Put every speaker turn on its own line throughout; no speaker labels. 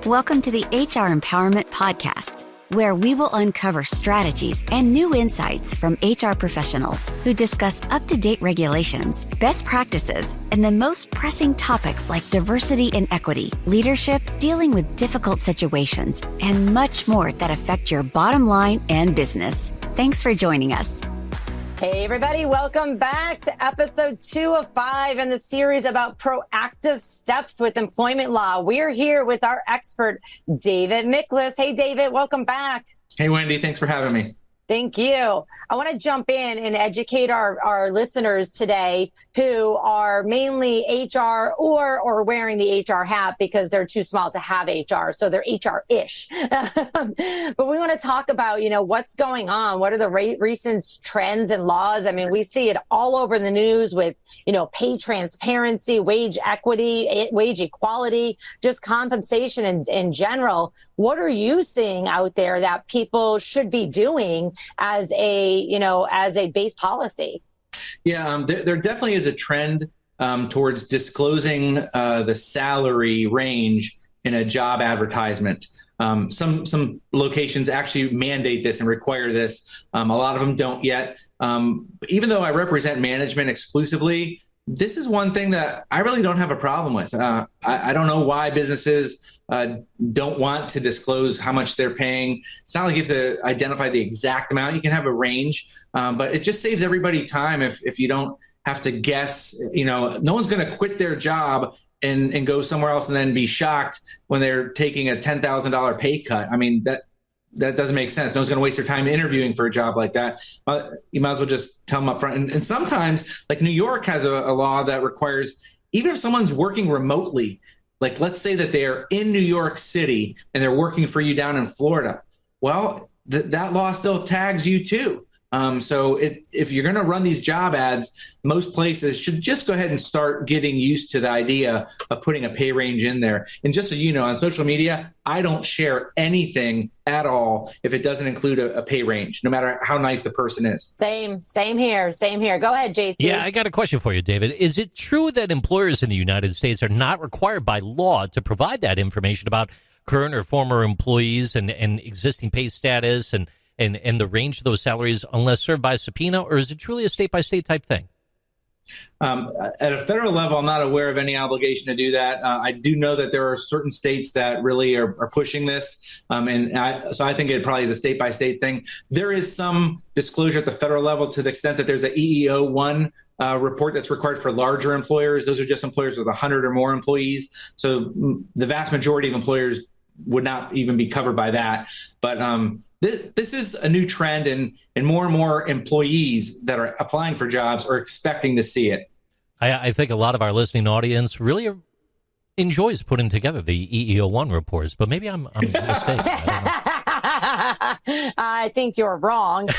Welcome to the HR Empowerment Podcast, where we will uncover strategies and new insights from HR professionals who discuss up-to-date regulations, best practices, and the most pressing topics like diversity and equity, leadership, dealing with difficult situations, and much more that affect your bottom line and business. Thanks for joining us.
Hey, everybody. Welcome back to episode 2 of 5 in the series about proactive steps with employment law. We're here with our expert, David Miklas. Hey, David, welcome back.
Hey, Wendy. Thanks for having me.
Thank you. I want to jump in and educate our listeners today who are mainly HR or wearing the HR hat because they're too small to have HR. So they're HR-ish. But we want to talk about, what's going on. What are the recent trends and laws? I mean, we see it all over the news with, pay transparency, wage equity, wage equality, just compensation in general. What are you seeing out there that people should be doing as a base policy?
Yeah, there definitely is a trend towards disclosing the salary range in a job advertisement. Some locations actually mandate this and require this. A lot of them don't yet. Even though I represent management exclusively, this is one thing that I really don't have a problem with. I don't know why businesses don't want to disclose how much they're paying. It's not like you have to identify the exact amount. You can have a range, but it just saves everybody time if you don't have to guess. No one's going to quit their job and go somewhere else and then be shocked when they're taking a $10,000 pay cut. I mean, that doesn't make sense. No one's going to waste their time interviewing for a job like that. You might as well just tell them up front. And sometimes, like New York has a law that requires, even if someone's working remotely, like let's say that they're in New York City and they're working for you down in Florida. Well, that law still tags you too. So if you're going to run these job ads, most places should just go ahead and start getting used to the idea of putting a pay range in there. And just so you know, on social media, I don't share anything at all if it doesn't include a pay range, no matter how nice the person is.
Same here. Go ahead, JC.
Yeah, I got a question for you, David. Is it true that employers in the United States are not required by law to provide that information about current or former employees and existing pay status and the range of those salaries unless served by subpoena, or is it truly a state-by-state type thing?
At a federal level, I'm not aware of any obligation to do that. I do know that there are certain states that really are pushing this, so I think it probably is a state-by-state thing. There is some disclosure at the federal level to the extent that there's an EEO-1 report that's required for larger employers. Those are just employers with 100 or more employees. So the vast majority of employers would not even be covered by that. But this is a new trend, and more employees that are applying for jobs are expecting to see it.
I think a lot of our listening audience really enjoys putting together the EEO-1 reports, but maybe I'm mistaken. I don't know.
I think you're wrong.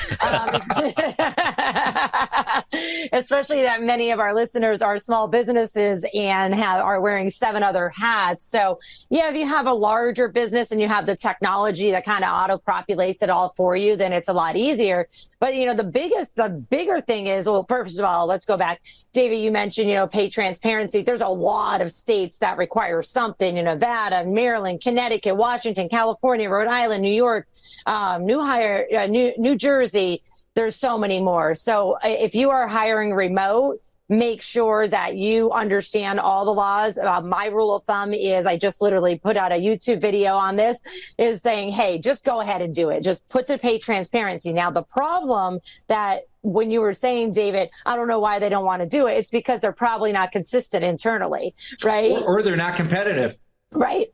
Especially that many of our listeners are small businesses and are wearing 7 other hats. So yeah, if you have a larger business and you have the technology that kind of auto-populates it all for you, then it's a lot easier. But, the bigger thing is, well, first of all, let's go back. David, you mentioned, pay transparency. There's a lot of states that require something, Nevada, Maryland, Connecticut, Washington, California, Rhode Island, New York, New Jersey. There's so many more. So if you are hiring remote, make sure that you understand all the laws. My rule of thumb is, I just literally put out a YouTube video on this, is saying, hey, just go ahead and do it. Just put the pay transparency. Now, the problem that when you were saying, David, I don't know why they don't want to do it, it's because they're probably not consistent internally, right?
Or they're not competitive.
Right.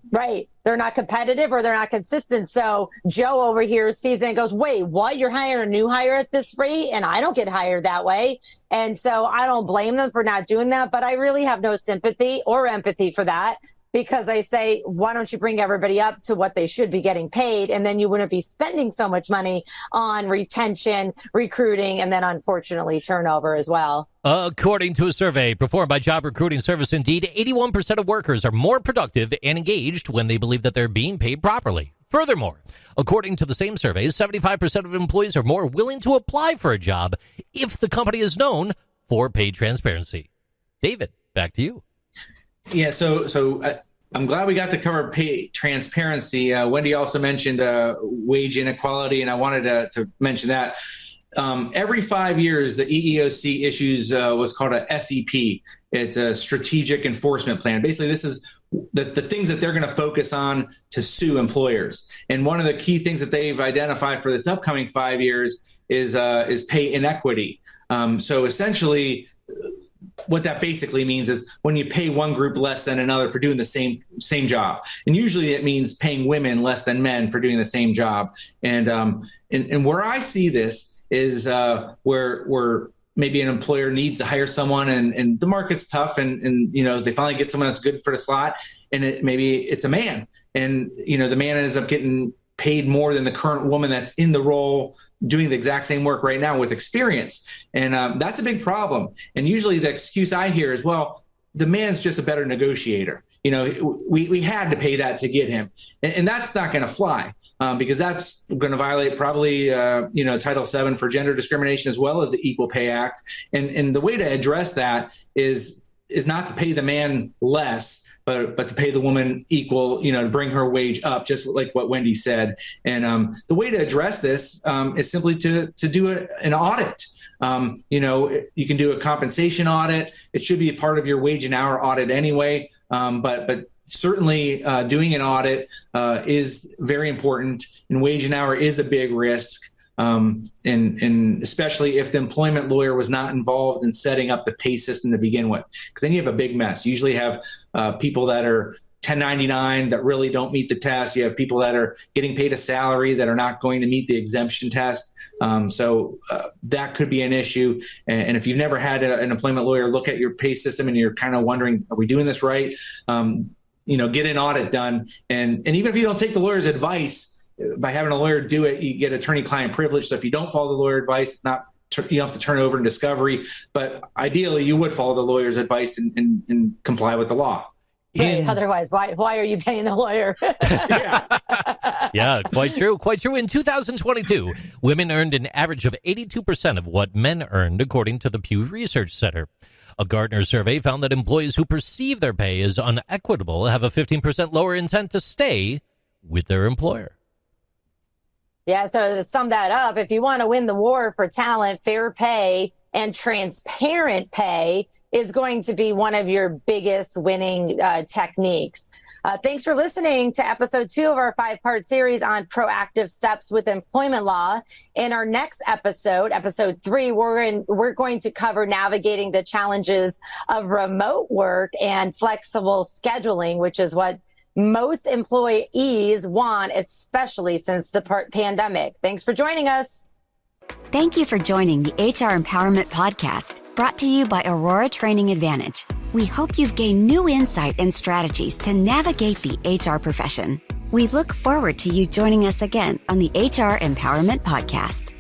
They're not competitive or they're not consistent. So Joe over here sees it and goes, wait, what? You're hiring a new hire at this rate? And I don't get hired that way. And so I don't blame them for not doing that. But I really have no sympathy or empathy for that, because I say, why don't you bring everybody up to what they should be getting paid? And then you wouldn't be spending so much money on retention, recruiting, and then unfortunately turnover as well.
According to a survey performed by job recruiting service Indeed, 81% of workers are more productive and engaged when they believe that they're being paid properly. Furthermore, according to the same survey, 75% of employees are more willing to apply for a job if the company is known for pay transparency. David, back to you.
Yeah, so I'm glad we got to cover pay transparency. Wendy also mentioned wage inequality, and I wanted to mention that. Every 5 years, the EEOC issues what's called a SEP. It's a strategic enforcement plan. Basically, this is the things that they're going to focus on to sue employers. And one of the key things that they've identified for this upcoming 5 years is pay inequity. So essentially, what that basically means is when you pay one group less than another for doing the same job, and usually it means paying women less than men for doing the same job. And where I see this is where maybe an employer needs to hire someone and the market's tough and they finally get someone that's good for the slot, and maybe it's a man, and the man ends up getting paid more than the current woman that's in the role doing the exact same work right now with experience. And that's a big problem. And usually the excuse I hear is, well, the man's just a better negotiator. We had to pay that to get him. And that's not going to fly because that's going to violate probably, Title VII for gender discrimination as well as the Equal Pay Act. And the way to address that is not to pay the man less, but to pay the woman equal, to bring her wage up, just like what Wendy said. And the way to address this is simply to do an audit. You can do a compensation audit. It should be a part of your wage and hour audit anyway. But certainly doing an audit is very important, and wage and hour is a big risk. And especially if the employment lawyer was not involved in setting up the pay system to begin with, because then you have a big mess. You usually have people that are 1099 that really don't meet the test. You have people that are getting paid a salary that are not going to meet the exemption test. So that could be an issue. And if you've never had an employment lawyer look at your pay system and you're kind of wondering, are we doing this right? Get an audit done. And even if you don't take the lawyer's advice, by having a lawyer do it, you get attorney-client privilege. So if you don't follow the lawyer advice, it's not you don't have to turn it over in discovery. But ideally, you would follow the lawyer's advice and comply with the law.
Right. Otherwise, why are you paying the lawyer?
Yeah, quite true. Quite true. In 2022, women earned an average of 82% of what men earned, according to the Pew Research Center. A Gartner survey found that employees who perceive their pay as unequitable have a 15% lower intent to stay with their employer.
Yeah, so to sum that up, if you want to win the war for talent, fair pay and transparent pay is going to be one of your biggest winning techniques. Thanks for listening to episode 2 of our 5-part series on proactive steps with employment law. In our next episode, episode 3, we're going to cover navigating the challenges of remote work and flexible scheduling, which is what most employees want, especially since the pandemic. Thanks for joining us.
Thank you for joining the HR Empowerment Podcast, brought to you by Aurora Training Advantage. We hope you've gained new insight and strategies to navigate the HR profession. We look forward to you joining us again on the HR Empowerment Podcast.